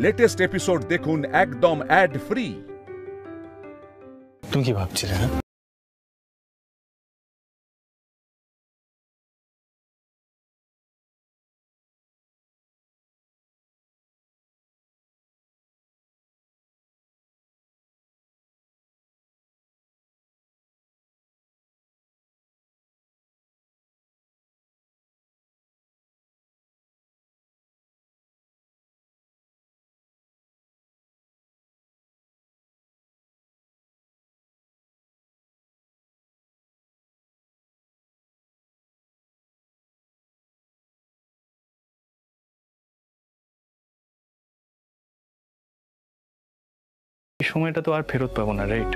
Latest episode দেখুন একদম add free. তুমি কি ভাবছিলে? হ্যাঁ, এই সময়টা তো আর ফেরত পাবো না, রাইট?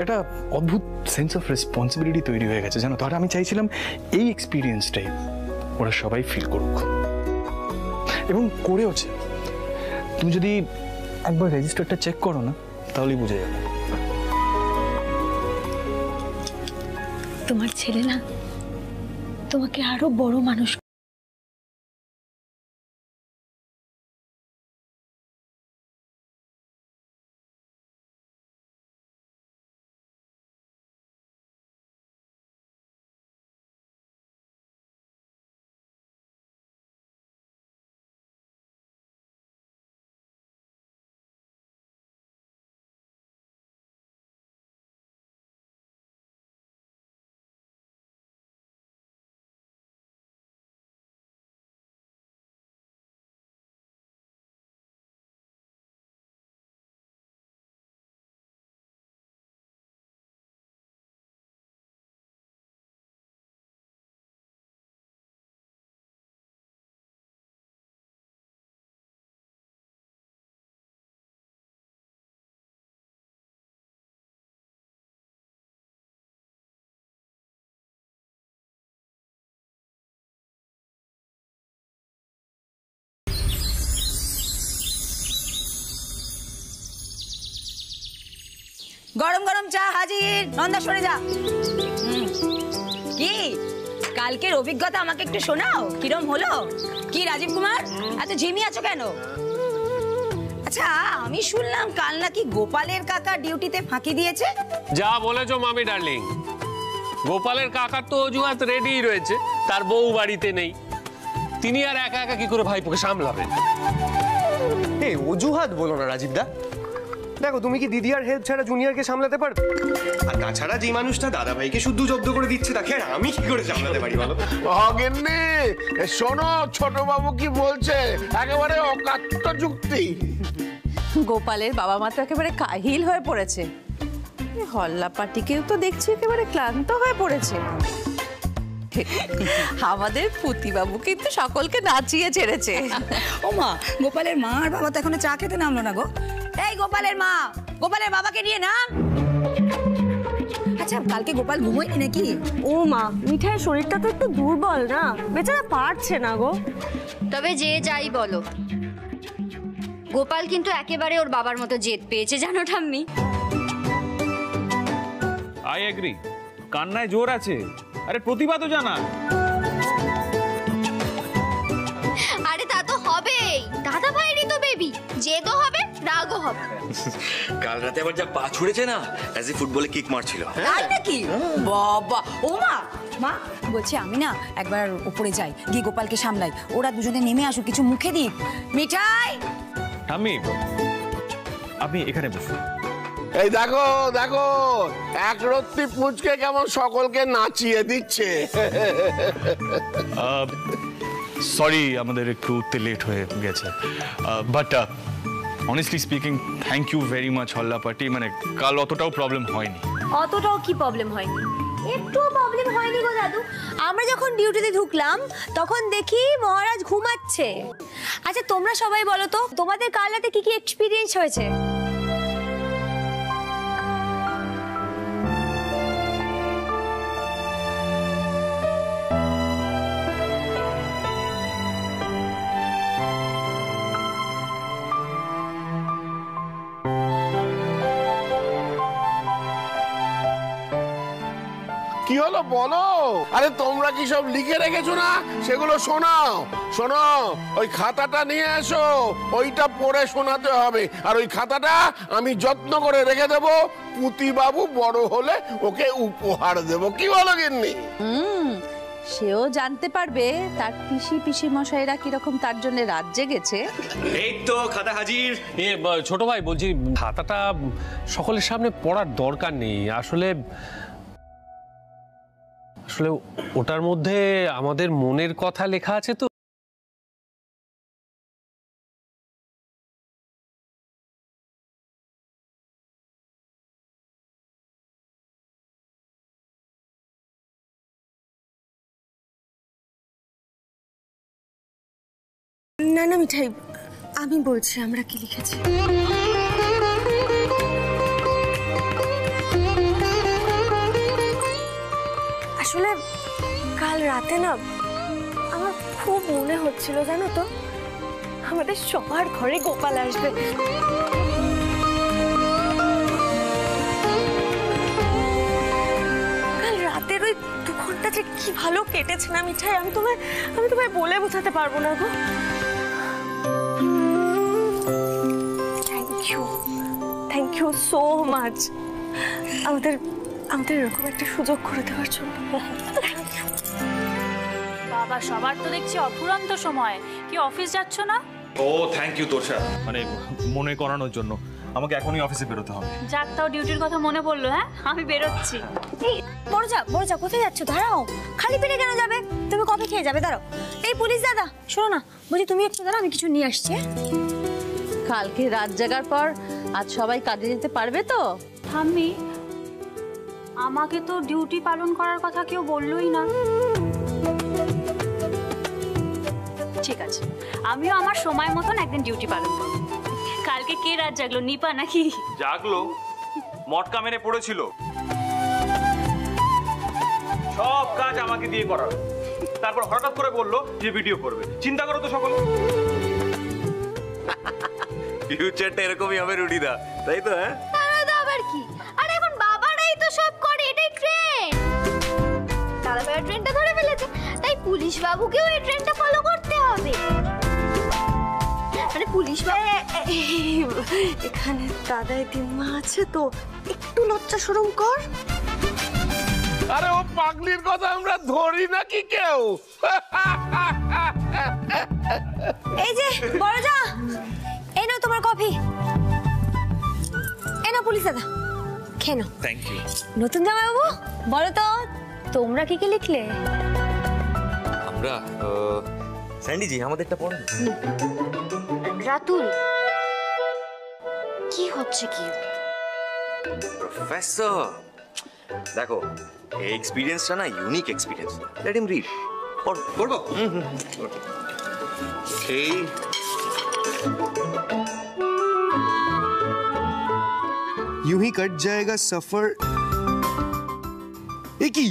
একটা অদ্ভুত সেন্স অফ রেসপন্সিবিলিটি তৈরি হয়ে গেছে, জানো তো। আর আমি চাইছিলাম এই এক্সপিরিয়েন্সটাই ওরা সবাই ফিল করুক, এবং করেওছে। তুমি যদি একবার রেজিস্টারটা চেক করো না, তাহলেই বুঝে যাবে। তোমার ছেলে না তোমাকে আরো বড় মানুষ গরম গরম চা হাজির। নন্দা সরে যা। কি কালকের অভিজ্ঞতা আমাকে একটু শোনাও, কিরম হলো? কি রাজীব কুমার, এত ঝিমিয়ে আছো কেন? আচ্ছা, আমি শুনলাম কাল নাকি গোপালের কাকা ডিউটিতে ফাঁকি দিয়েছে। যা বলেছো মামি ডার্লিং, গোপালের কাকার তো অজুহাত রেডি রয়েছে, তার বউ বাড়িতে নেই, তিনি আর একা একা কি করে ভাইপোকে সামলাবেন? এই অজুহাত বলো না রাজীব দা। দেখো, তুমি কি দিদি আর হেল্প ছাড়া জুনিয়রকে সামলাতে পারবে? আর তাছাড়া যে মানুষটা দাদা ভাইকে শুদ্ধ জব্দ করে দিচ্ছে তাকে আর আমি কি করে সামলাতে পারি বলো? অগেন্নি শোনো, ছোট বাবু কি বলছে, একেবারে অকাট্য যুক্তি। গোপালের বাবা মা তো একেবারে কাহিল হয়ে পড়েছে। হল্লা পাটিকেও তো দেখছি একেবারে ক্লান্ত হয়ে পড়েছে। আমাদের পুতিবাবু কিন্তু সকলকে নাচিয়ে ছেড়েছে। ও মা, গোপালের মা আর বাবা তো এখনো চা খেতে নামলো না গো। এই গোপালের মা, গোপালের বাবাকে নিয়ে নাম। আচ্ছা, কালকে গোপাল ঘুমোয়নি নাকি? ও মা, মিঠাইয়ের শরীরটা তো একটু দুর্বল না, বেচারা পারছে না গো। তবে যে যাই বলো, গোপাল কিন্তু একেবারে ওর বাবার মতো জেদ পেয়েছে, জানো ঠাম্মি। আই এগ্রি, কান্নায় জোর আছে। আরে প্রতিভা তো জানা। আরে তা তো হবেই, দাদা ভাইয়েরই তো বেবি, জেদও হবে, রাগও হবে। কাল রাতে আবার যা পা ছুড়েছে না, অ্যাজ এ ফুটবলে কিক মারছিল। তাই নাকি? বাবা, ও মা, মা বলছি আমি না একবার উপরে যাই, গিয়ে গোপালকে সামলাই, ওরা দুজনে নেমে আসুক, কিছু মুখে দিক। মিঠাই, আমি আপনি এখানে বসুন। এই দেখো দেখো, একরত্তি পুচকে কেমন সকলকে নাচিয়ে দিচ্ছে। সরি, আমাদের একটু উঠতে লেট হয়ে গেছে, but honestly speaking thank you very much Halla party. মানে কাল অতটাও প্রবলেম হয়নি। অতটাও কি প্রবলেম হয়নি? একটুও প্রবলেম হয়নি গো দাদু। আমরা যখন ডিউটিতে ঢুকলাম তখন দেখি মহারাজ ঘুমাচ্ছে। আচ্ছা, তোমরা সবাই বলো তো, তোমাদের কাল রাতে কি কি এক্সপিরিয়েন্স হয়েছে? কি হলো বলো। আরে তোমরা কি সব লিখে রেখেছো না? সেগুলো শোনাও। শোনো, ওই খাতাটা নিয়ে এসো, ওইটা পড়ে শোনাতে হবে। আর ওই খাতাটা আমি যত্ন করে রেখে দেবো, পুতি বাবু বড় হলে ওকে উপহার দেব। কি বলো গিন্নি? সেও জানতে পারবে তার পিসি মশাইরা কিরকম তার জন্য রাত জেগেছে। এই তো খাতা হাজির। ছোট ভাই বলছি, খাতাটা সকলের সামনে পড়ার দরকার নেই। আসলে ওটার মধ্যে আমাদের মনের কথা লেখা আছে তো। না না মিঠাই, আমি বলছি আমরা কি লিখেছি। আসলে কাল রাতে না আমার খুব মনে হচ্ছিল, জানো তো, আমাদের সবার ঘরে গোপাল আসবে। কাল রাতের ওই 2 ঘন্টা যে কি ভালো কেটেছে না মিঠাই, আমি তোমায় বলে বোঝাতে পারবো না গো। থ্যাংক ইউ সো মাচ আমাদের এরকম একটা সুযোগ করে দেওয়ার জন্য। বাবা, সবার তো দেখছি অফুরন্ত সময়। কি অফিস যাচ্ছ না? ও থ্যাংক ইউ তোষা, মানে মনে করানোর জন্য। আমাকে এখনই অফিসে বেরোতে হবে। যাক, তাও ডিউটির কথা মনে পড়লো। হ্যাঁ, আমি বেরোচ্ছি। বড় যা, কোথায় যাচ্ছ? দাঁড়াও, খালি পেটে কেন যাবে? তুমি কফি খেয়ে যাবে, দাঁড়াও। এই পুলিশ দাদা, শোনো না, বলছি তুমি একটু দাঁড়াও, আমি কিছু নিয়ে আসছি। কালকে রাত জাগার পর আজ সবাই কাজে যেতে পারবে তো? ঠাম্মি, আমাকে তো ডিউটি পালন করার কথা কেউ বললোই না। ঠিক আছে, আমিও আমার সময় মতন একদিন ডিউটি পালন করব। কালকে কে রাত জাগলো, নিপা নাকি? জাগলো, মটকা মেরে পড়েছিল। সব কাজ আমাকে দিয়ে করাবে, তারপর হঠাৎ করে বললো যে ভিডিও করবে। চিন্তা করো তো সকলে। ফিউচারটা এরকমই হবে রুডিদা, তাই তো? হ্যাঁ, আবার কি? আর এখন বাবারাই তো সব করে, এটাই ট্রেন্ড। দাদাভাইয়ের ট্রেন্ডটা ধরে ফেলেছে, তাই পুলিশ বাবুকেও এই ট্রেন্ডটা ফলো করতে হবে। মানে পুলিশ বাবু এখানে দাদাই দিম্মা আছে তো, একটু লজ্জা শরম কর। আরে ও পাগলির কথা আমরা ধরি নাকি কেউ? এই যে বড় যা, এই নাও তোমার কফি। এই নাও পুলিশ দাদা, খেয়ে নাও। Thank you. নতুন জামাইবাবু, বলো তো তোমরা কি কি লিখলে? আমরা স্যান্ডি জি আমাদেরটা পড়ো। রাতুল, কি হচ্ছে কি? প্রফেসর দেখো, এই এক্সপেরিয়েন্সটা না unique experience. Let him read. পড়বো? এই यूं ही कट जाएगा सफर। एक ही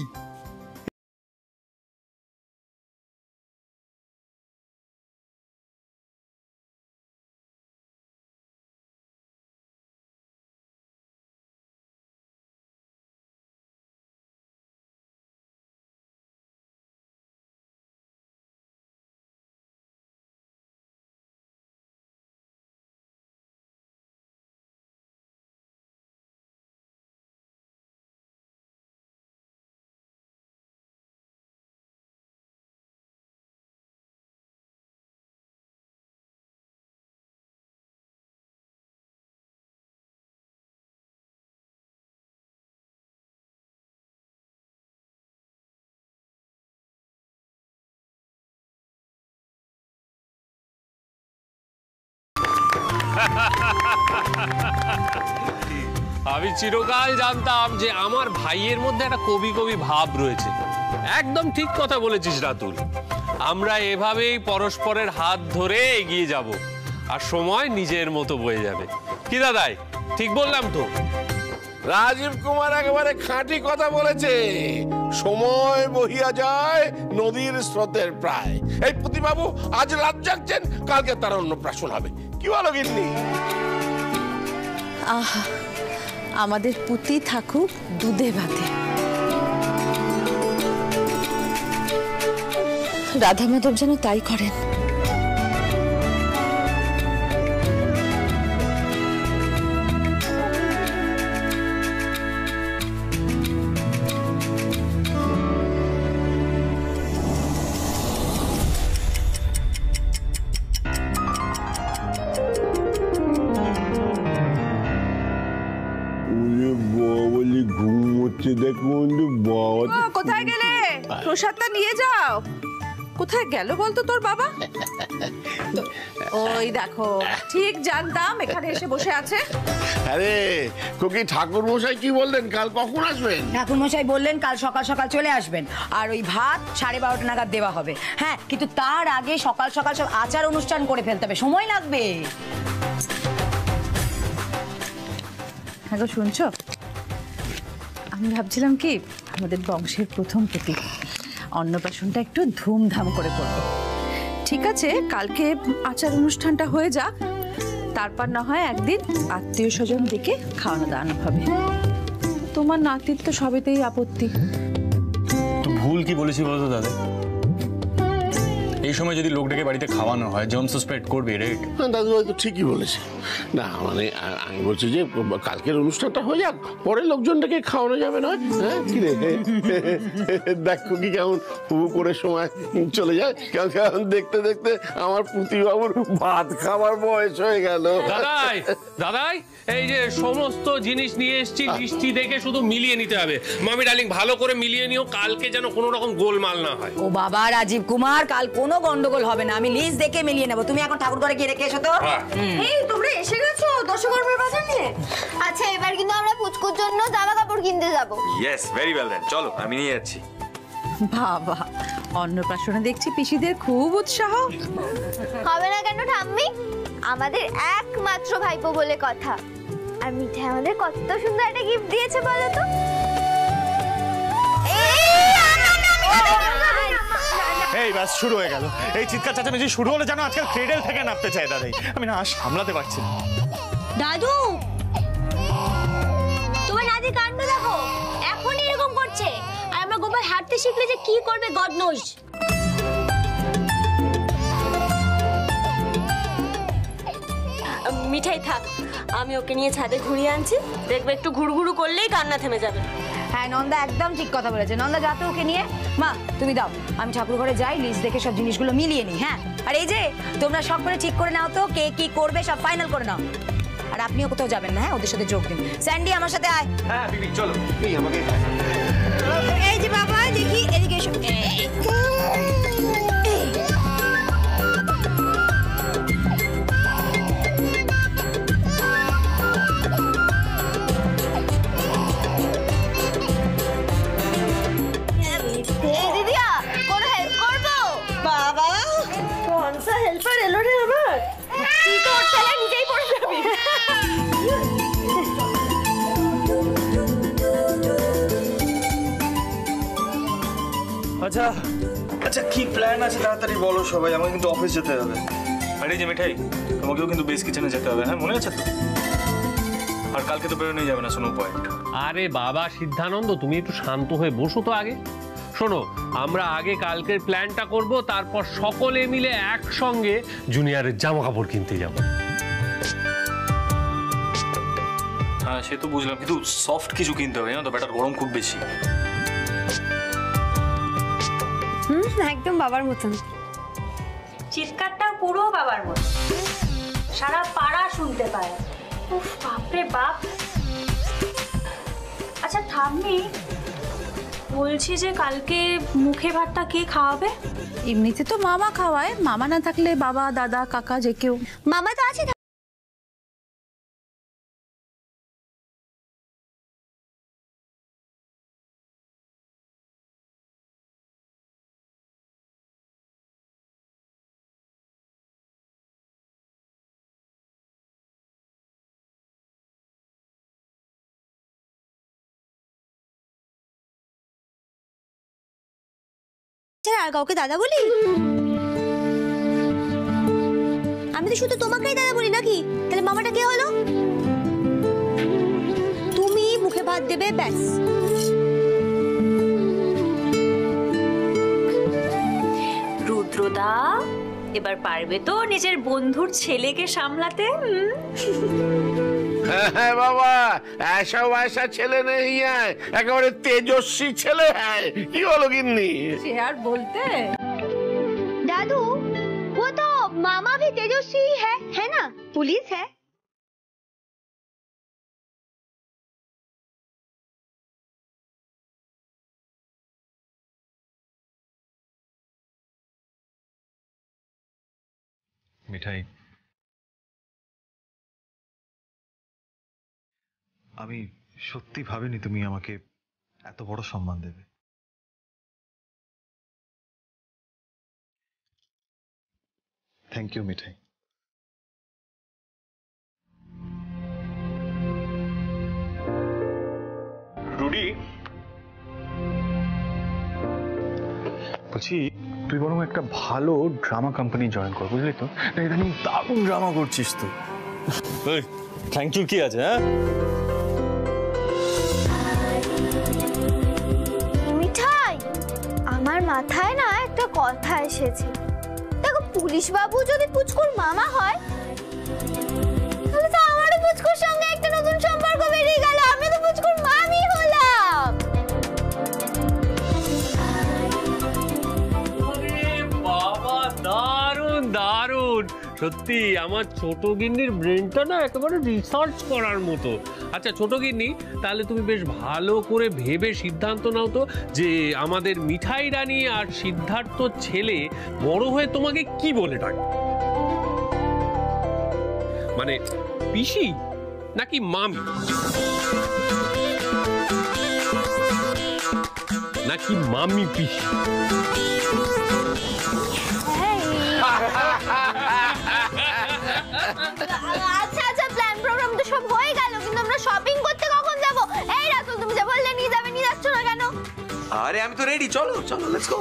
আমি চিরকাল জানতাম যে আমার ভাইয়ের মধ্যে একটা কবি কবি ভাব রয়েছে। একদম ঠিক কথা বলেছিস রাতুল। আমরা এভাবেই পরস্পরের হাত ধরে এগিয়ে যাব, আর সময় নিজের মতো বয়ে যাবে। কি দাদাই, ঠিক বললাম তো? রাজীব কুমার একেবারে খাঁটি কথা বলেছে। সময় বহিয়া যায় নদীর স্রোতের প্রায়। এই পুতিবাবু আজ রাত জাগছেন, কালকে তার অন্নপ্রাশন হবে। কি বলো গিন্নি? আহা, আমাদের পুতি থাকুক দুধে ভাতে। রাধা মাধব যেন তাই করেন। কোথায় গেলে? প্রসাদটা নিয়ে যাও। কোথায় গেল বলতো তোর বাবা? ওই দেখো, ঠিক জানতাম এখানে এসে বসে আছে। আরে কোকি ঠাকুর মশাই কি বললেন কাল কখন আসবেন? ঠাকুর মশাই বললেন কাল সকাল সকাল চলে আসবেন, আর ওই ভাত 12:30 নাগাদ দেওয়া হবে। হ্যাঁ, কিন্তু তার আগে সকাল সকাল সব আচার অনুষ্ঠান করে ফেলতে হবে, সময় লাগবে। হ্যাঁ গো, শুনছো? আমি ভাবছিলাম কি আমাদের বংশের প্রথম প্রতীক অন্নপ্রাশনটা একটু ধুমধাম করে করব। ঠিক আছে, কালকে আচার অনুষ্ঠানটা হয়ে যাক, তারপর না হয় একদিন আত্মীয় স্বজন ডেকে খাওয়ানো দাওয়ানো হবে। তোমার নাতির তো সবেতেই আপত্তি। তো ভুল কি বলেছি বলতো দাদা? এই সময় যদি লোক ডেকে বাড়িতে খাওয়ানো হয়, জার্মস স্প্রেড করবে, রাইট? দাদু হয়তো ঠিকই বলেছে। না মানে আমি বলছি যে কালকের অনুষ্ঠানটা হয়ে যাক, পরে লোকজনটাকে খাওয়ানো যাবে না? হ্যাঁ কি রে, দেখো কি কেমন হু করে সময় চলে যায়। কেমন দেখতে দেখতে আমার পুতিবাবুর ভাত খাবার বয়স হয়ে গেল। দাদাই দাদাই, এই যে সমস্ত জিনিস নিয়ে এসেছি, লিস্টি দেখে শুধু মিলিয়ে নিতে হবে। মামি ডার্লিং, ভালো করে মিলিয়ে নিও, কালকে যেন কোনো রকম গোলমাল না হয়। ও বাবা রাজীব কুমার, কাল কোনো গন্ডগোল হবে না, আমি লিস্ট দেখে মিলিয়ে নেব। তুমি এখন ঠাকুর ঘরে গিয়ে রেখে এসো তো। এই তোমরা এসে গেছো দশকর্মার বাজার নিয়ে? আচ্ছা, এবার কিন্তু আমরা পুচকুর জন্য জামা কাপড় কিনতে যাব। ইয়েস, ভেরি ওয়েল দেন, চলো আমি নিয়ে যাচ্ছি। বাবা, অন্নপ্রাশনে দেখছি পিসিদের খুব উৎসাহ। হবে না কেন ঠাম্মি? আমাদের একমাত্র ভাইপো বলে কথা। আর মিঠাই আমাদের কত সুন্দর একটা গিফট দিয়েছে বলো তো। এই ব্যাস শুরু হয়ে গেল। এই চিৎকার চেঁচামেচি শুরু হলে যেন আজকাল ক্রেডেল থেকে নামতে চায় দাদাই। আমি না সামলাতে পারছি না। দাদু, তোমার নাতি কাণ্ড দেখো, এখনই এরকম করছে। আর আমরা গোপাল হাঁটতে শিখলে যে কি করবে গড নোজ। মিঠাই থাক, আমি ওকে নিয়ে ছাদে ঘুরিয়ে আনছি, দেখবে একটু ঘুরঘুরু করলেই কান্না থেমে যাবে। হ্যাঁ, নন্দা একদম ঠিক কথা বলেছে। নন্দা যাতে ওকে নিয়ে। মা তুমি দাও, আমি ঠাকুর ঘরে যাই, লিস্ট দেখে সব জিনিসগুলো মিলিয়ে নিই। হ্যাঁ, আর এই যে তোমরা সব করে ঠিক করে নাও তো, কে কি করবে সব ফাইনাল করে নাও। আর আপনিও কোথাও যাবেন না, হ্যাঁ, ওদের সাথে যোগ দিন। স্যান্ডি আমার সাথে আয়। হ্যাঁ বিবি চলো। এই আমাকে এই যে বাবা, দেখি এদিকে এসো। দিদিয়া, কোনো হেল্প করবো? বাবা, কোনসা হেল্পার এলো রে আমার? তুই তো ওর তলায় নিজেই পড়ে যাবি। আচ্ছা আচ্ছা, কি প্ল্যান আছে তাড়াতাড়ি বলো সবাই, আমাকে কিন্তু অফিস যেতে হবে। আরে যে মিঠাই, তোমাকেও কিন্তু বেস কিচেনে যেতে হবে, হ্যাঁ মনে আছে তো? আর কালকে তো বেরোনোই যাবে না, স্নো পয়েন্ট। আরে বাবা সিদ্ধানন্দ, তুমি একটু শান্ত হয়ে বসো তো আগে। শোনো, আমরা আগে কালকের প্ল্যানটা করব, তারপর সকলে মিলে একসঙ্গে জুনিয়রের জামা কাপড় কিনতে যাব। হ্যাঁ সে তো বুঝলাম, কিন্তু সফট কিছু কিনতে হবে না তো, ব্যাটার গরম খুব বেশি। একদম বাবার মতন। চিৎকারটা পুরো বাবার মতো, সারা পাড়া শুনতে পায়। উফ বাপরে বাপ। আচ্ছা ঠাম্মি, বলছি যে কালকে মুখে ভাতটা কে খাওয়াবে? এমনিতে তো মামা খাওয়ায়, মামা না থাকলে বাবা, দাদা, কাকা যে কেউ। মামা তো আছে। আর কাউকে দাদা বলি? আমি তো শুধু তোমাকেই দাদা বলি নাকি? তাহলে মামাটা কে হলো? তুমি মুখে ভাত দেবে, ব্যাস। তা এবার পারবে তো নিজের বন্ধুর ছেলেকে সামলাতে? হ্যাঁ বাবা, ऐसा वैसा ছেলে নেই, একেবারে তেজস্বী ছেলে। হ্যাঁ, কি হলো গিন্নি? সে আর বলতে। दादू वो तो मामा भी तेजस्वी है ना? पुलिस है। মিঠাই, আমি সত্যি ভাবিনি তুমি আমাকে এত বড় সম্মান দেবে। Thank you Mithai. রুডি, বলছি তুই বরং একটা ভালো ড্রামা কোম্পানি জয়েন কর, বুঝলি তো? ইদানিং দারুণ ড্রামা করছিস তুই। থ্যাংক ইউ কি আছে? হ্যাঁ মিঠাই, আমার মাথায় না একটা কথা এসেছে। দেখো, পুলিশ বাবু যদি পুচকুর মামা হয়, তাহলে তো আমারও পুচকুর সঙ্গে একটা নতুন সম্পর্ক বেরিয়ে গেল। আমি তো পুচকুর মামি হলাম। বাবা, দারুণ দারুণ! সত্যি আমার ছোট গিন্নির ব্রেনটা না একেবারে রিসার্চ করার মতো। আচ্ছা ছোট গিন্নি, তাহলে তুমি বেশ ভালো করে ভেবে সিদ্ধান্ত নাও তো যে আমাদের মিঠাই রানী আর সিদ্ধার্থ ছেলে বড় হয়ে তোমাকে কি বলে ডাকে? মানে পিসি নাকি মামি নাকি মামি পিসি? আচ্ছা আচ্ছা, প্ল্যান প্রোগ্রাম তো সব হয়ে গেল, কিন্তু আমরা শপিং করতে কখন যাব? এই রাতুল, তুমি যে বললে নিয়ে যাবে, নিয়ে যাচ্ছ না কেন? আরে আমি তো রেডি, চলো চলো, লেটস গো।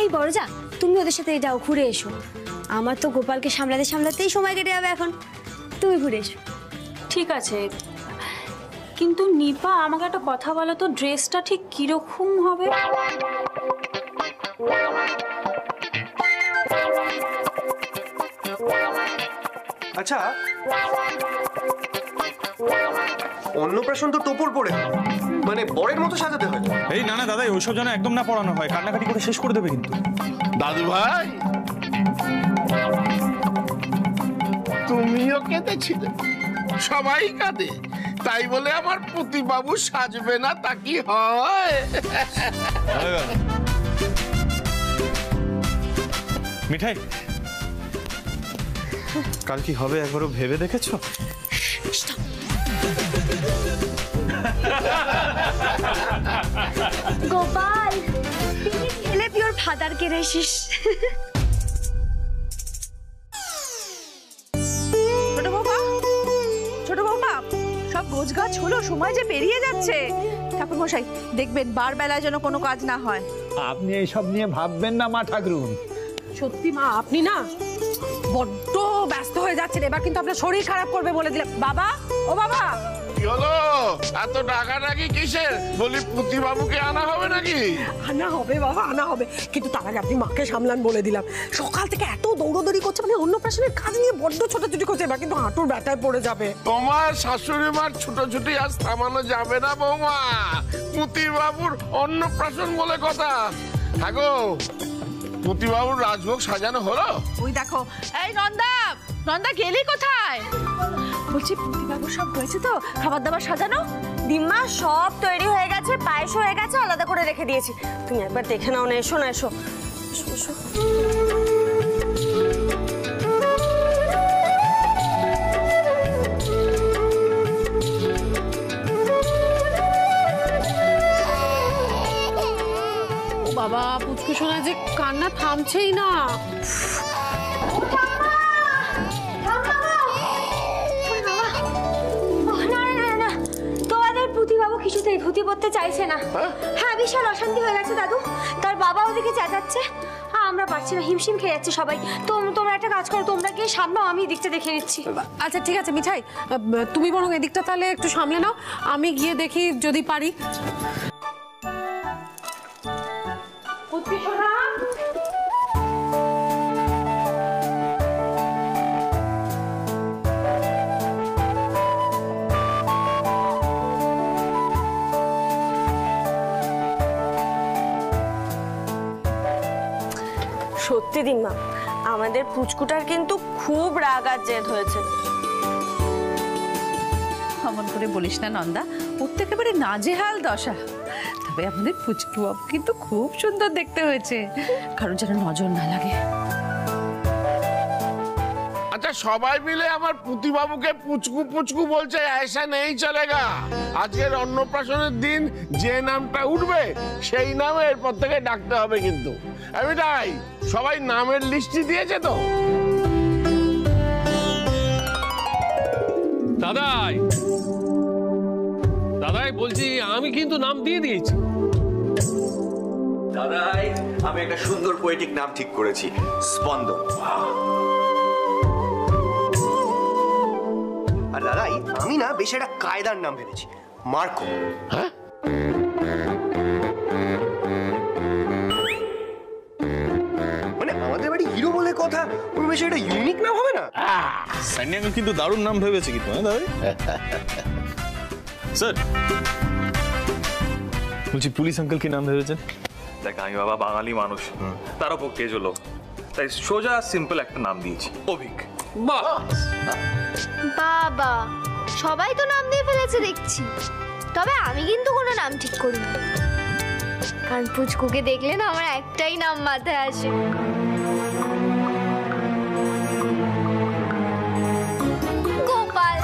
এই বড়জা, তুমি ওদের সাথে যাও, ঘুরে এসো। আমার তো গোপালকে সামলাতে সামলাতেই সময় কেটে যাবে এখন। তুমি ঘুরে এসো। ঠিক আছে, কিন্তু নিপা আমাকে একটা কথা বলো তো, ড্রেসটা ঠিক কিরকম হবে? আচ্ছা, অন্নপ্রাশন তো টোপর পরে, মানে বরের মতো সাজাতে হয়। এই না না দাদা, ওইসব যেন একদম না পড়ানো হয়, কান্নাকাটি করে শেষ করে দেবে কিন্তু। দাদু ভাই, তুমিও কেঁদেছিলে, সবাই কাঁদে, তাই বলে আমার প্রতিবাবু সাজবে না তা কি হয়? মিঠাই, কাল কি হবে একবারও ভেবে দেখেছো? গোপাল, ছেলে পিওর ফাদার কে রেছিস। ছোট বৌমা, সব গোছগাছ হলো, সময় যে পেরিয়ে যাচ্ছে। ঠাকুর মশাই দেখবেন বার বেলায় যেন কোনো কাজ না হয়। আপনি এইসব নিয়ে ভাববেন না মা ঠাকুরুন। সত্যি মা, আপনি না বড্ড ব্যস্ত হয়ে যাচ্ছেন, এবার কিন্তু আপনার শরীর খারাপ করবে বলে দিলাম। বাবা, ও বাবা, কি হলো? এত ডাকাডাকি কিসের? বলি প্রতিবাবুকে আনা হবে নাকি? আনা হবে বাবা, আনা হবে, কিন্তু তার আগে আপনি মাকে সামলান বলে দিলাম। সকাল থেকে এত দৌড়দৌড়ি করছে, মানে অন্নপ্রাশনের কাজ নিয়ে বড্ড ছোটাছুটি করছে, এবার কিন্তু হাঁটুর ব্যথায় পড়ে যাবে। তোমার শাশুড়ি মার ছুটোছুটি আজ থামানো যাবে না বৌমা। প্রতিবাবুর অন্নপ্রাশন বলে কথা। থাকো, প্রতিবাবুর রাজভোগ সাজানো হলো? ওই দেখো, এই নন্দা, নন্দা গেলি কোথায়? বলছি প্রতিবাবু সব হয়েছে তো, খাবার দাবার সাজানো? দিম্মা, সব তৈরি হয়ে গেছে, পায়েস হয়ে গেছে, আলাদা করে রেখে দিয়েছি। তুমি একবার দেখে নাও না। এসো না, এসো এসো। বাবা, পুচকু শোনা যে কান্না থামছেই না। তোমাদের প্রতিবাবু কিছুতেই ধুতি পড়তে চাইছে না। হ্যাঁ, বিশাল অশান্তি হয়ে গেছে দাদু। তার বাবা ওদিকে চেঁচাচ্ছে, আমরা পারছি না, হিমশিম খেয়ে যাচ্ছে সবাই। তোমরা একটা কাজ করো, তোমরা গিয়ে সামলাও, আমি এদিকটা দেখে নিচ্ছি। আচ্ছা ঠিক আছে মিঠাই, তুমি বরং এদিকটা তাহলে একটু সামলে নাও, আমি গিয়ে দেখি যদি পারি। দিন মা, আমাদের পুচকুটার কিন্তু খুব রাগ আর জেদ হয়েছে। অমন করে বলিস না নন্দা, ওর তো একেবারে নাজেহাল দশা। তবে আমাদের পুচকু বাবু কিন্তু খুব সুন্দর দেখতে হয়েছে, কারণ যেন নজর না লাগে। আচ্ছা সবাই মিলে আমার পুতিবাবুকে পুচকু পুচকু বলছে, ऐसा नहीं चलेगा। আজকের অন্নপ্রাশনের দিন যে নামটা উঠবে সেই নামে এরপর থেকে ডাকতে হবে কিন্তু। এমনিটাই সবাই নামের লিস্টই দিয়েছে তো? দাদাই দাদাই বলছি আমি কিন্তু নাম দিয়ে দিয়েছি। দাদাই আমি একটা সুন্দর পোয়েটিক নাম ঠিক করেছি, স্পন্দন। আর দাদাই আমি না বেশ একটা কায়দার নাম ভেবেছি, মার্কো। হ্যাঁ মানে আমাদের বাড়ি হিরো বলে কথা, ওর বেশ একটা ইউনিক নাম হবে না? সান্নি আঙ্কেল কিন্তু দারুণ নাম ভেবেছে কিন্তু। হ্যাঁ দাদা স্যার বলছি পুলিশ আঙ্কেল কি নাম ভেবেছেন? দেখ আমি বাবা বাঙালি মানুষ, তার উপর কেজ হলো, তাই সোজা সিম্পল একটা নাম দিয়েছি, অভিক। বাবা সবাই তো নাম দিয়ে ফেলেছে দেখছি, তবে আমি কিন্তু কোনো নাম ঠিক করিনি। কারণ পুচকুকে দেখলে না আমার একটাই নাম মাথায় আসে, গোপাল।